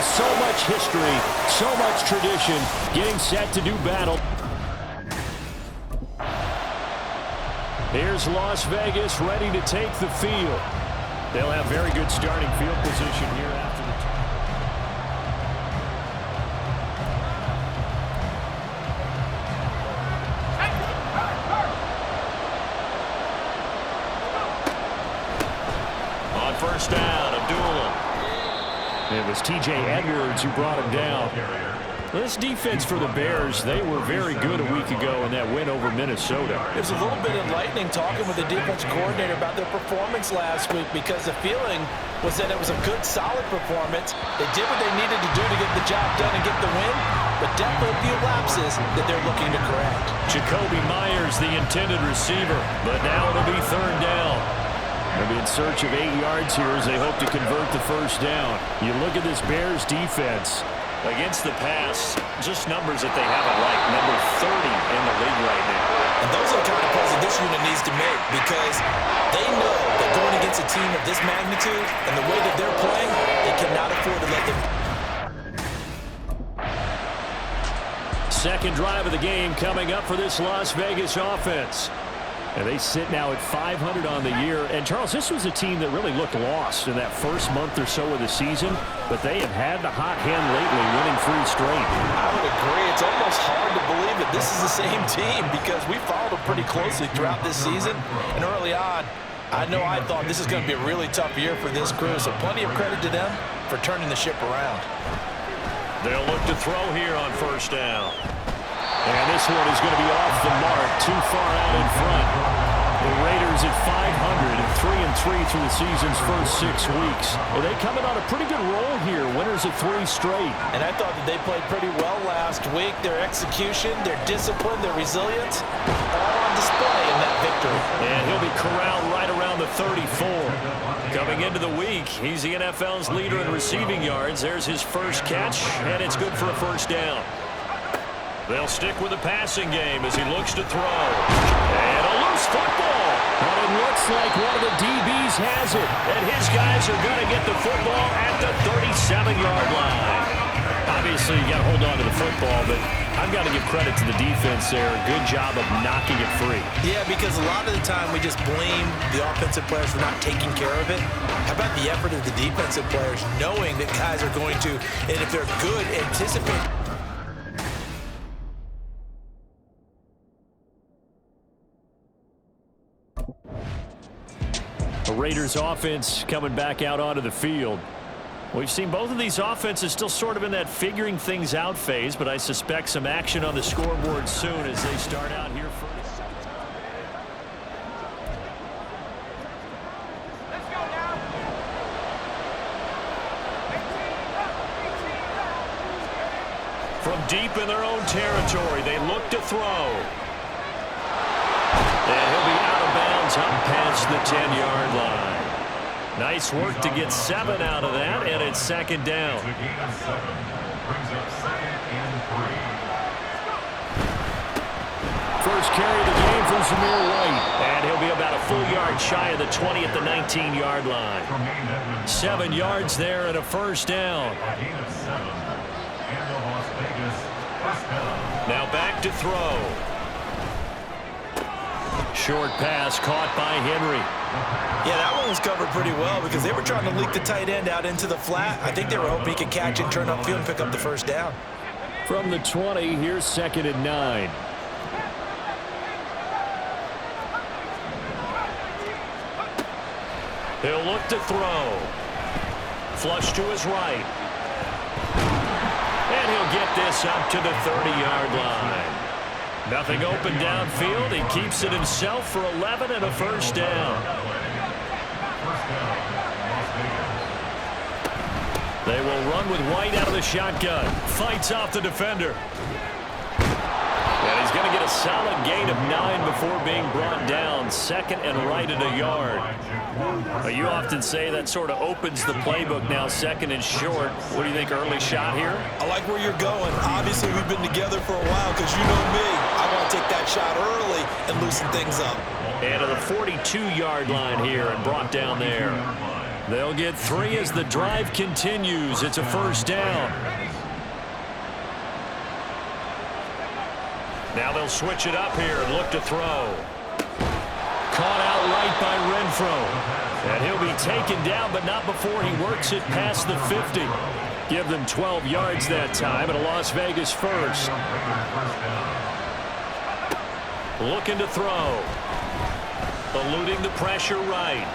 with so much history, so much tradition, getting set to do battle. Here's Las Vegas ready to take the field. They'll have very good starting field position here after the on first down, Abdullah. It was T.J. Edwards who brought him down. This defense for the Bears, they were very good a week ago in that win over Minnesota. It was a little bit enlightening talking with the defense coordinator about their performance last week because the feeling was that it was a good, solid performance. They did what they needed to do to get the job done and get the win, but definitely a few lapses that they're looking to correct. Jacoby Myers, the intended receiver, but now it'll be third down. They'll be in search of 8 yards here as they hope to convert the first down. You look at this Bears defense. Against the pass, just numbers that they haven't liked, number 30 in the league right now. And those are the kind of plays that this unit needs to make because they know that going against a team of this magnitude and the way that they're playing, they cannot afford to let them. Second drive of the game coming up for this Las Vegas offense. And they sit now at 500 on the year. And, Charles, this was a team that really looked lost in that first month or so of the season, but they have had the hot hand lately, winning 3 straight. I would agree. It's almost hard to believe that this is the same team because we followed them pretty closely throughout this season. And early on, I thought this is going to be a really tough year for this crew, so plenty of credit to them for turning the ship around. They'll look to throw here on first down. And this one is going to be off the mark, too far out in front. The Raiders at 500 and 3-3 through the season's first 6 weeks. Well, they coming on a pretty good roll here, winners of 3 straight. And I thought that they played pretty well last week. Their execution, their discipline, their resilience, all on display in that victory. And he'll be corralled right around the 34. Coming into the week, he's the NFL's leader in receiving yards. There's his first catch, and it's good for a first down. They'll stick with the passing game as he looks to throw. And a loose football. But it looks like one of the DBs has it. And his guys are going to get the football at the 37-yard line. Obviously, you got to hold on to the football, but I've got to give credit to the defense there. Good job of knocking it free. Yeah, because a lot of the time we just blame the offensive players for not taking care of it. How about the effort of the defensive players knowing that guys are going to, and if they're good, anticipate. The Raiders offense coming back out onto the field. We've seen both of these offenses still sort of in that figuring things out phase, but I suspect some action on the scoreboard soon as they start out here first. From deep in their own territory, they look to throw. And he'll be out of bounds up past the 10-yard line. Nice work to get 7 out of that, and it's second down. First carry of the game from Zamir White, and he'll be about a full yard shy of the 20 at the 19-yard line. 7 yards there and a first down. Now back to throw. Short pass caught by Henry. Yeah, that one was covered pretty well because they were trying to leak the tight end out into the flat. I think they were hoping he could catch it, turn upfield, and pick up the first down. From the 20, here's 2nd and 9. He'll look to throw. Flush to his right. And he'll get this up to the 30-yard line. Nothing open downfield. He keeps it himself for 11 and a first down. They will run with White out of the shotgun. Fights off the defender. And he's going to get a solid gain of 9 before being brought down. 2nd and right at a yard. You often say that sort of opens the playbook now, 2nd and short. What do you think, early shot here? I like where you're going. Obviously, we've been together for a while because you know me. I want to take that shot early and loosen things up. And to the 42-yard line here and brought down there. They'll get 3 as the drive continues. It's a first down. Now they'll switch it up here and look to throw. Caught out right by Renfro. And he'll be taken down, but not before he works it past the 50. Give them 12 yards that time, and a Las Vegas first. Looking to throw. Eluding the pressure right.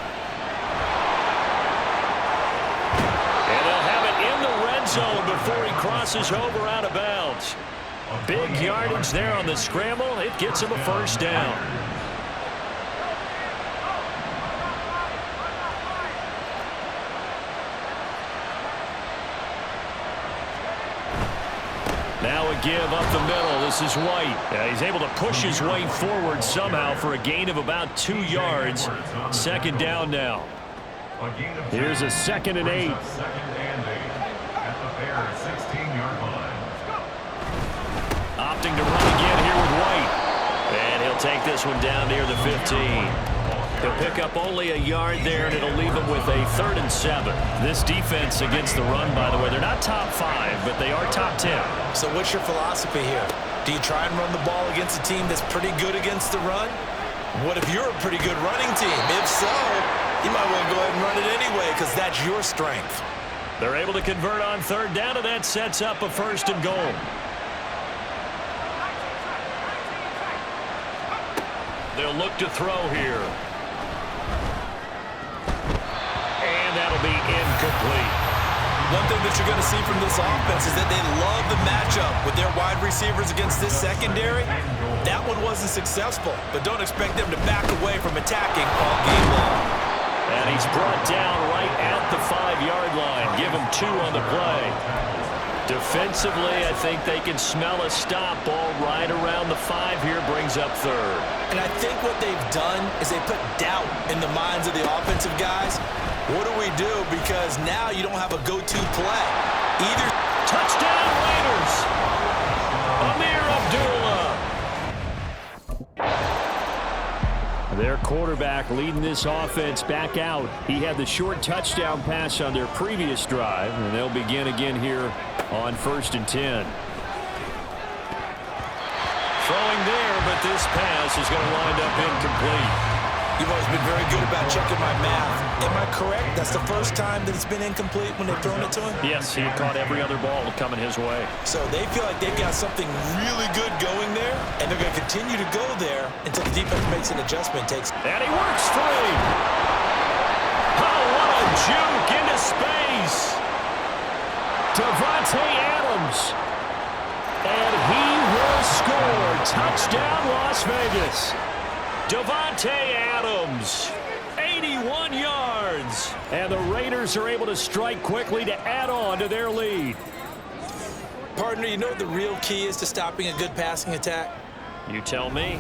And they'll have it in the red zone before he crosses over out of bounds. Big yardage there on the scramble. It gets him a first down. Now a give up the middle. This is White. He's able to push his way forward somehow for a gain of about 2 yards. Second down now. Here's a 2nd and 8. Opting to run again here with White. And he'll take this one down near the 15. He'll pick up only a yard there, and it'll leave him with a 3rd and 7. This defense against the run, by the way, they're not top 5, but they are top 10. So what's your philosophy here? Do you try and run the ball against a team that's pretty good against the run? What if you're a pretty good running team? If so, you might want to go ahead and run it anyway because that's your strength. They're able to convert on 3rd down, and that sets up a 1st and goal. They'll look to throw here. And that'll be incomplete. One thing that you're going to see from this offense is that they love the matchup with their wide receivers against this secondary. That one wasn't successful, but don't expect them to back away from attacking all game long. And he's brought down right at the 5-yard line. Give him 2 on the play. Defensively, I think they can smell a stop. Ball right around the 5 here, brings up 3rd. And I think what they've done is they put doubt in the minds of the offensive guys. What do we do? Because now you don't have a go-to play. Either touchdown Raiders. Amir Abdullah. Their quarterback leading this offense back out. He had the short touchdown pass on their previous drive, and they'll begin again here on 1st and 10. Throwing there, but this pass is going to wind up incomplete. You've always been very good about checking my math. Am I correct? That's the first time that it's been incomplete when they've thrown it to him? Yes, he had caught every other ball coming his way. So they feel like they've got something really good going there, and they're going to continue to go there until the defense makes an adjustment. And he works free. Oh, what a juke into space. Davante Adams. And he will score. Touchdown, Las Vegas. Davante Adams, 81 yards. And the Raiders are able to strike quickly to add on to their lead. Partner, you know what the real key is to stopping a good passing attack? You tell me.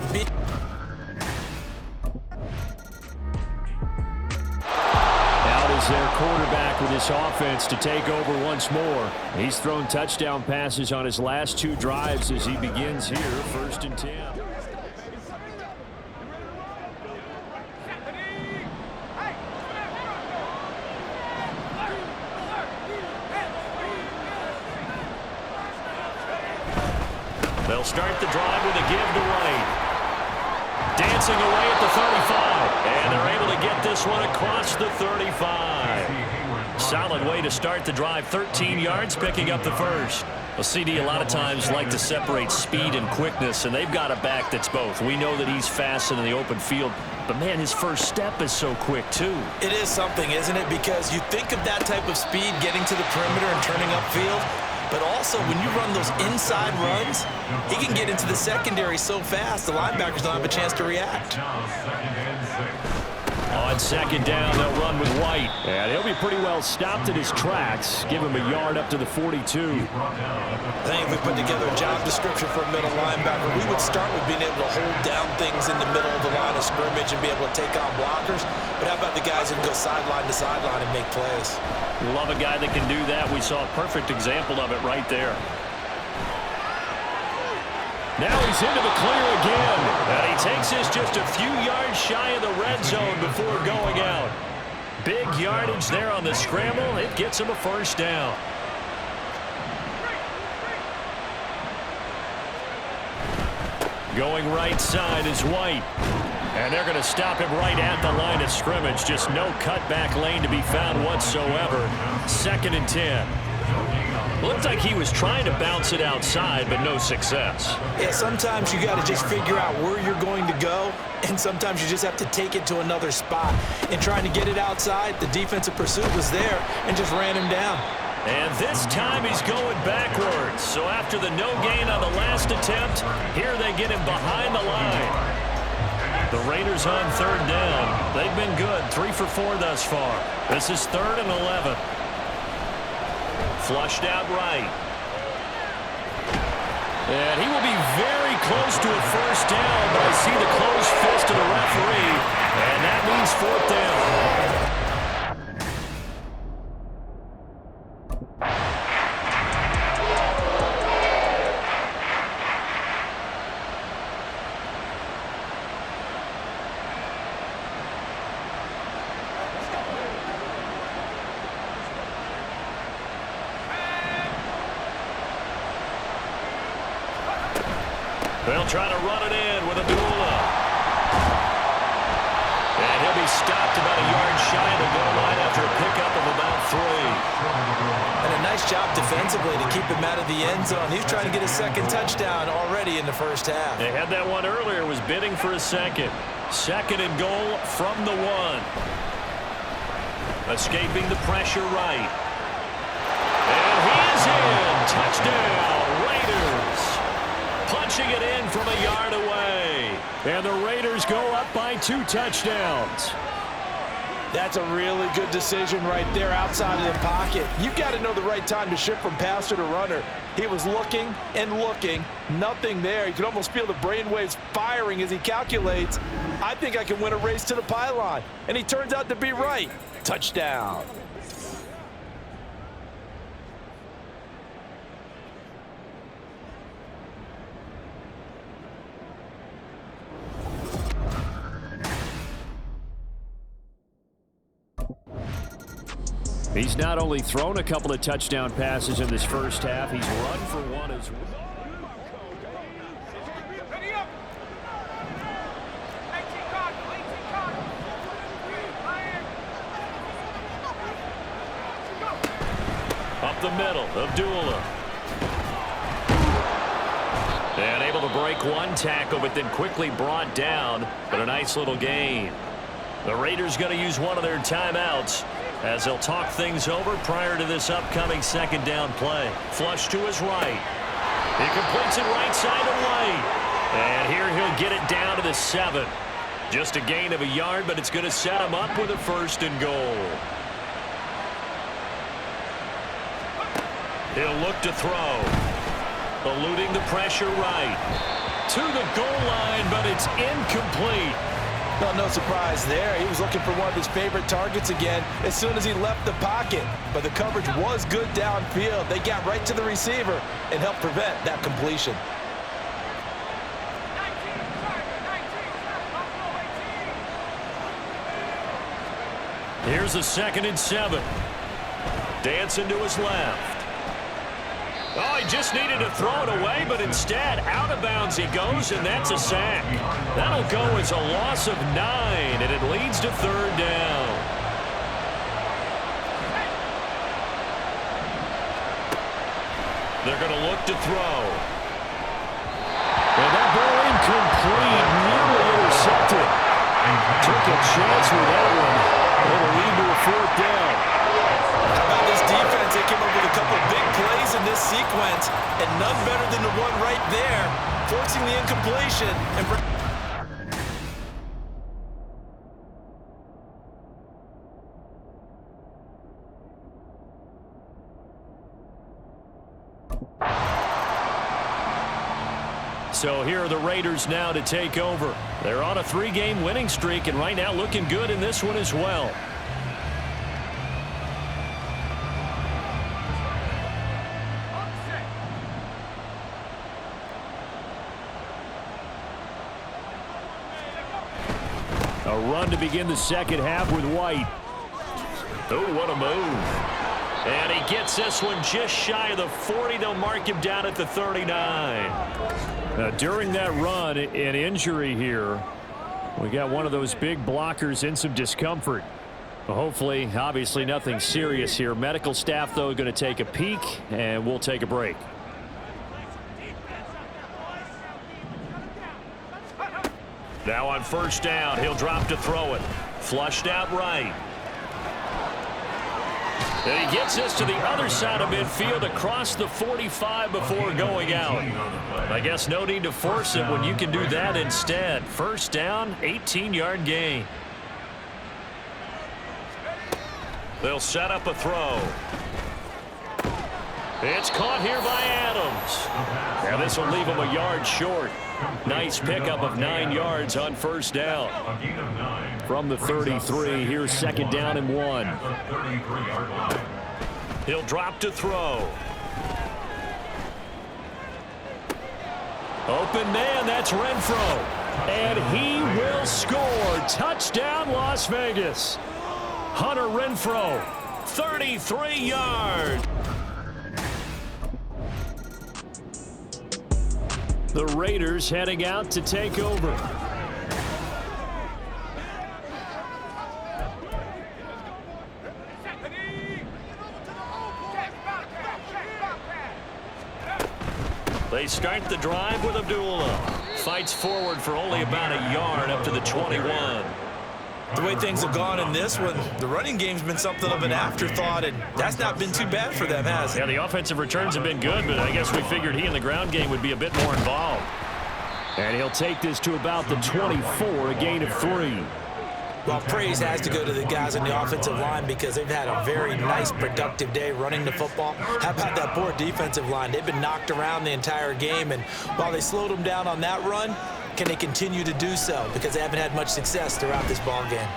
Out is their quarterback with his offense to take over once more. He's thrown touchdown passes on his last 2 drives as he begins here, 1st and 10. They'll start the drive with a give to White. Dancing away at the 35. And they're able to get this one across the 35. Solid way to start the drive. 13 yards, picking up the 1st. Well, CD, a lot of times like to separate speed and quickness, and they've got a back that's both. We know that he's fast in the open field, but, man, his first step is so quick, too. It is something, isn't it? Because you think of that type of speed getting to the perimeter and turning upfield. But also, when you run those inside runs, he can get into the secondary so fast, the linebackers don't have a chance to react. On 2nd down, they'll run with White. And he'll be pretty well stopped at his tracks. Give him a yard up to the 42. I think if we put together a job description for a middle linebacker, we would start with being able to hold down things in the middle of the line of scrimmage and be able to take on blockers. But how about the guys who can go sideline to sideline and make plays? Love a guy that can do that. We saw a perfect example of it right there. Now he's into the clear again. And he takes this just a few yards shy of the red zone before going out. Big yardage there on the scramble. It gets him a first down. Going right side is White. And they're going to stop him right at the line of scrimmage. Just no cutback lane to be found whatsoever. 2nd and 10. Looked like he was trying to bounce it outside, but no success. Yeah, sometimes you got to just figure out where you're going to go, and sometimes you just have to take it to another spot. In trying to get it outside, the defensive pursuit was there and just ran him down. And this time he's going backwards. So after the no gain on the last attempt, here they get him behind the line. The Raiders on 3rd down. They've been good, 3 for 4 thus far. This is 3rd and 11. Flushed out right. And he will be very close to a first down, but I see the closed fist of the referee, and that means 4th down. They'll try to run it in with Abdullah. And he'll be stopped about a yard shy of the goal line after a pickup of about 3. And a nice job defensively to keep him out of the end zone. He's trying to get a 2nd touchdown already in the first half. They had that one earlier, was bidding for a 2nd. 2nd and goal from the 1. Escaping the pressure right. And he is in. Touchdown, Raiders. Punching it in from a yard away. And the Raiders go up by 2 touchdowns. That's a really good decision right there outside of the pocket. You've got to know the right time to shift from passer to runner. He was looking and looking. Nothing there. You can almost feel the brainwaves firing as he calculates, I think I can win a race to the pylon. And he turns out to be right. Touchdown. He's not only thrown a couple of touchdown passes in this first half, he's run for one as well. Up the middle, Abdullah. And able to break one tackle, but then quickly brought down. But a nice little gain. The Raiders going to use one of their timeouts as they'll talk things over prior to this upcoming 2nd down play. Flush to his right. He completes it right side to White. And here he'll get it down to the 7. Just a gain of a yard, but it's going to set him up with a 1st and goal. He'll look to throw. Eluding the pressure right. To the goal line, but it's incomplete. Well, no surprise there. He was looking for one of his favorite targets again as soon as he left the pocket. But the coverage was good downfield. They got right to the receiver and helped prevent that completion. Here's a 2nd and 7. Dancing to his left. Oh, he just needed to throw it away, but instead, out of bounds he goes, and that's a sack. That'll go as a loss of 9, and it leads to 3rd down. They're going to look to throw. And that ball incomplete, nearly intercepted. Took a chance with that one. It'll lead to a 4th down. How about this defense? They came up with a couple of big plays in this sequence, and none better than the one right there, forcing the incompletion. So here are the Raiders now to take over. They're on a 3-game winning streak, and right now looking good in this one as well. A run to begin the 2nd half with White. Oh, what a move. And he gets this one just shy of the 40. They'll mark him down at the 39. Now, during that run, an injury here. We got one of those big blockers in some discomfort. Well, hopefully, obviously, nothing serious here. Medical staff, though, going to take a peek, and we'll take a break. Now on first down, he'll drop to throw it. Flushed out right. And he gets this to the other side of midfield across the 45 before going out. I guess no need to force it when you can do that instead. First down, 18-yard gain. They'll set up a throw. It's caught here by Adams. And this will leave him a yard short. Nice pickup of 9 yards on first down. From the 33, here's second down and 1. He'll drop to throw. Open man, that's Renfro. And he will score. Touchdown, Las Vegas. Hunter Renfro, 33 yards. The Raiders heading out to take over. They start the drive with Abdullah. Fights forward for only about a yard up to the 21. The way things have gone in this one, the running game's been something of an afterthought, and that's not been too bad for them, has it? Yeah, the offensive returns have been good, but I guess we figured he in the ground game would be a bit more involved. And he'll take this to about the 24, a gain of 3. Well, praise has to go to the guys on the offensive line because they've had a very nice, productive day running the football. How about that poor defensive line? They've been knocked around the entire game, and while they slowed them down on that run, can they continue to do so? Because they haven't had much success throughout this ball game.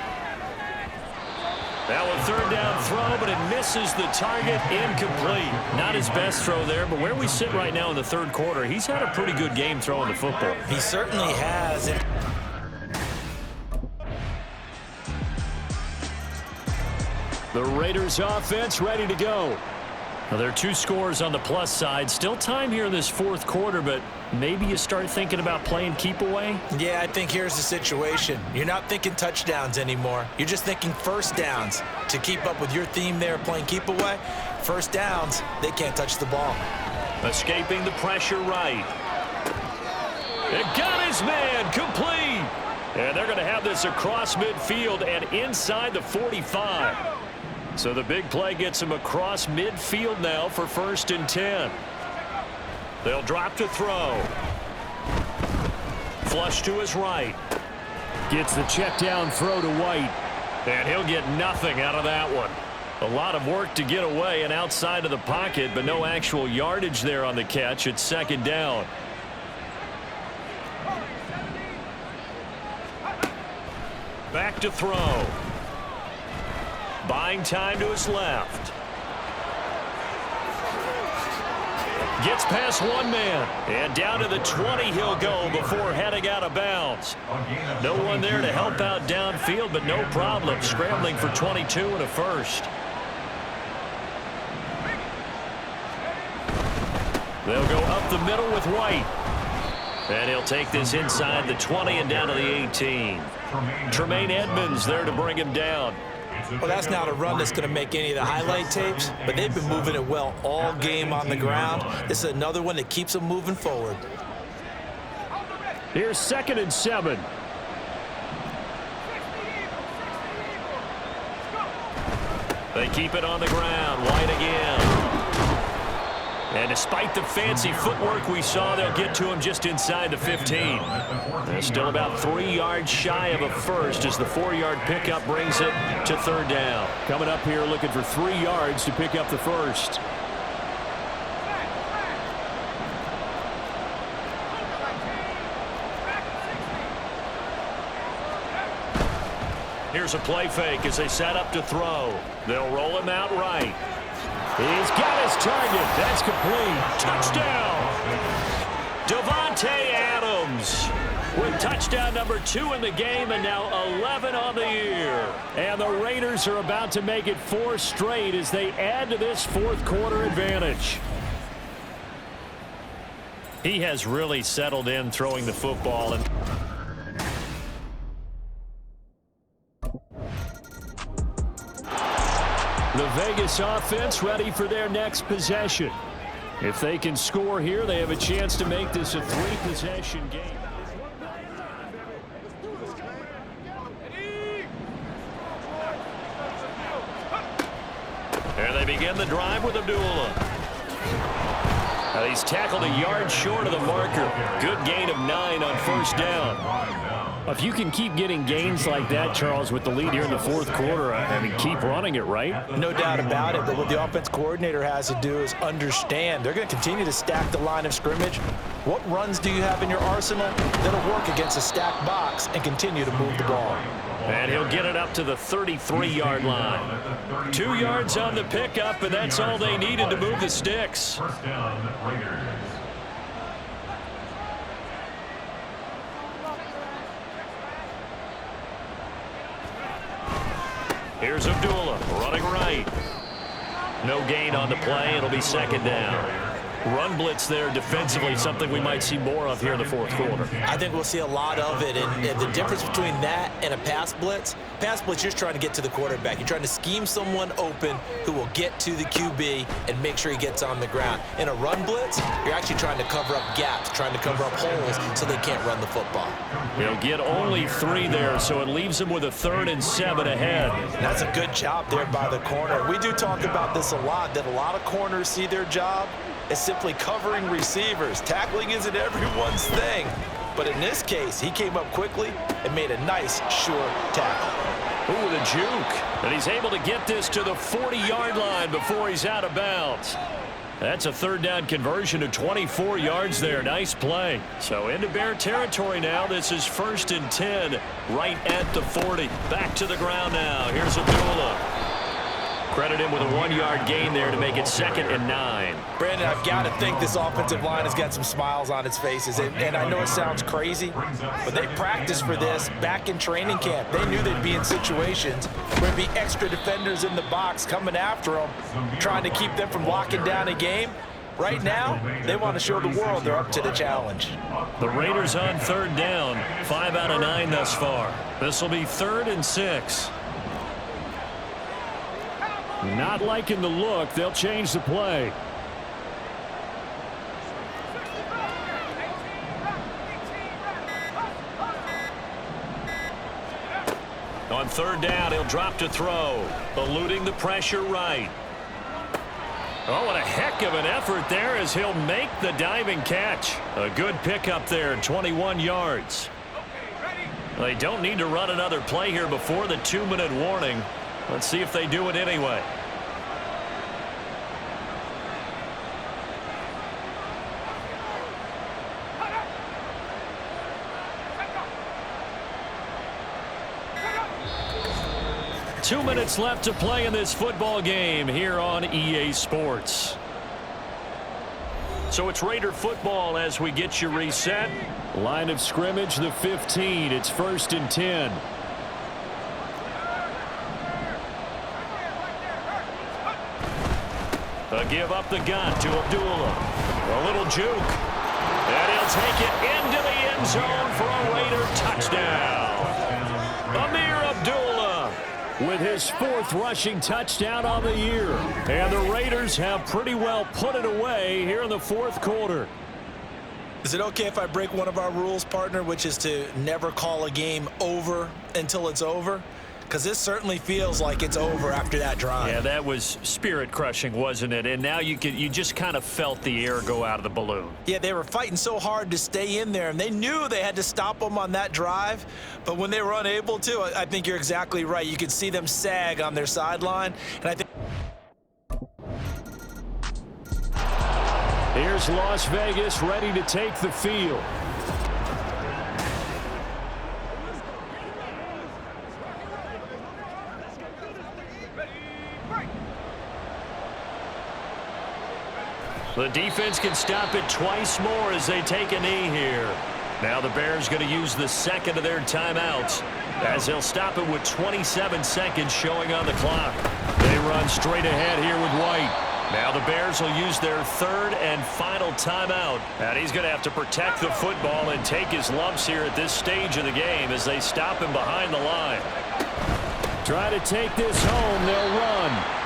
Now a third down throw, but it misses the target, incomplete. Not his best throw there, but where we sit right now in the third quarter, he's had a pretty good game throwing the football. He certainly has. The Raiders offense ready to go. Well, there are 2 scores on the plus side. Still time here in this fourth quarter, but maybe you start thinking about playing keep away? Yeah, I think here's the situation. You're not thinking touchdowns anymore. You're just thinking first downs. To keep up with your theme there, playing keep away, first downs, they can't touch the ball. Escaping the pressure right. It got his man, complete. And they're going to have this across midfield and inside the 45. So the big play gets him across midfield now for first and 10. They'll drop to throw. Flush to his right. Gets the check down throw to White. And he'll get nothing out of that one. A lot of work to get away and outside of the pocket, but no actual yardage there on the catch. It's second down. Back to throw. Buying time to his left. Gets past one man. And down to the 20 he'll go before heading out of bounds. No one there to help out downfield, but no problem. Scrambling for 22 and a first. They'll go up the middle with White. And he'll take this inside the 20 and down to the 18. Tremaine Edmonds there to bring him down. Well, that's not a run that's going to make any of the highlight tapes, but they've been moving it well all game on the ground. This is another one that keeps them moving forward. Here's second and 7. They keep it on the ground. White again. And despite the fancy footwork we saw, they'll get to him just inside the 15. They're still about 3 yards shy of a first as the 4-yard pickup brings it to third down. Coming up here looking for 3 yards to pick up the first. Here's a play fake as they set up to throw. They'll roll him out right. He's got his target. That's complete. Touchdown. Davante Adams with touchdown number 2 in the game and now 11 on the year. And the Raiders are about to make it 4 straight as they add to this fourth quarter advantage. He has really settled in throwing the football. And the Vegas offense ready for their next possession. If they can score here, they have a chance to make this a 3-possession game. And they begin the drive with Abdullah. And he's tackled a yard short of the marker. Good gain of 9 on first down. If you can keep getting gains like that, Charles, with the lead here in the fourth quarter, I mean, keep running it, right? No doubt about it. But what the offense coordinator has to do is understand they're going to continue to stack the line of scrimmage. What runs do you have in your arsenal that'll work against a stacked box and continue to move the ball? And he'll get it up to the 33-yard line. 2 yards on the pickup, and that's all they needed to move the sticks. First down, Raiders. Here's Abdullah running right. No gain on the play. It'll be second down. Run blitz there defensively, something we might see more of here in the fourth quarter. I think we'll see a lot of it, and the difference between that and a pass blitz, you're just trying to get to the quarterback. You're trying to scheme someone open who will get to the QB and make sure he gets on the ground. In a run blitz, you're actually trying to cover up gaps, trying to cover up holes so they can't run the football. He'll get only 3 there, so it leaves him with a 3rd and 7 ahead. That's a good job there by the corner. We do talk about this a lot, that a lot of corners see their job as simply covering receivers. Tackling isn't everyone's thing. But in this case, he came up quickly and made a nice, sure tackle. Ooh, the juke. And he's able to get this to the 40-yard line before he's out of bounds. That's a 3rd down conversion of 24 yards there. Nice play. So into Bear territory now. This is 1st and 10 right at the 40. Back to the ground now. Here's Abdullah. Credit him with a 1-yard gain there to make it 2nd and 9. Brandon, I've got to think this offensive line has got some smiles on its faces. And I know it sounds crazy, but they practiced for this back in training camp. They knew they'd be in situations where there'd be extra defenders in the box coming after them, trying to keep them from locking down a game. Right now, they want to show the world they're up to the challenge. The Raiders on 3rd down, 5 out of 9 thus far. This will be 3rd and 6. Not liking the look. They'll change the play. On 3rd down, he'll drop to throw. Eluding the pressure right. Oh, what a heck of an effort there as he'll make the diving catch. A good pickup there, 21 yards. They don't need to run another play here before the 2-minute warning. Let's see if they do it anyway. Two minutes left to play in this football game here on EA Sports. So it's Raider football as we get you reset. Line of scrimmage, the 15. It's 1st and 10. A give up the gun to Abdullah. A little juke. And he'll take it into the end zone for a Raider touchdown. Amir Abdullah with his 4th rushing touchdown on the year. And the Raiders have pretty well put it away here in the fourth quarter. Is it okay if I break one of our rules, partner, which is to never call a game over until it's over? Because this certainly feels like it's over after that drive. Yeah, that was spirit-crushing, wasn't it? And now you just kind of felt the air go out of the balloon. Yeah, they were fighting so hard to stay in there, and they knew they had to stop them on that drive. But when they were unable to, I think you're exactly right. You could see them sag on their sideline, and I think. Here's Las Vegas ready to take the field. The defense can stop it twice more as they take a knee here. Now the Bears going to use the second of their timeouts as they'll stop it with 27 seconds showing on the clock. They run straight ahead here with White. Now the Bears will use their third and final timeout. And he's going to have to protect the football and take his lumps here at this stage of the game as they stop him behind the line. Try to take this home. They'll run.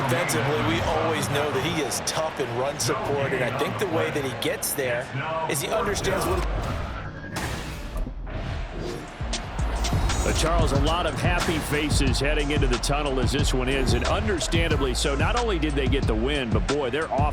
Defensively, we always know that he is tough in run support, and I think the way that he gets there is he understands what... Charles, a lot of happy faces heading into the tunnel as this one ends, and understandably so. Not only did they get the win, but boy, they're off.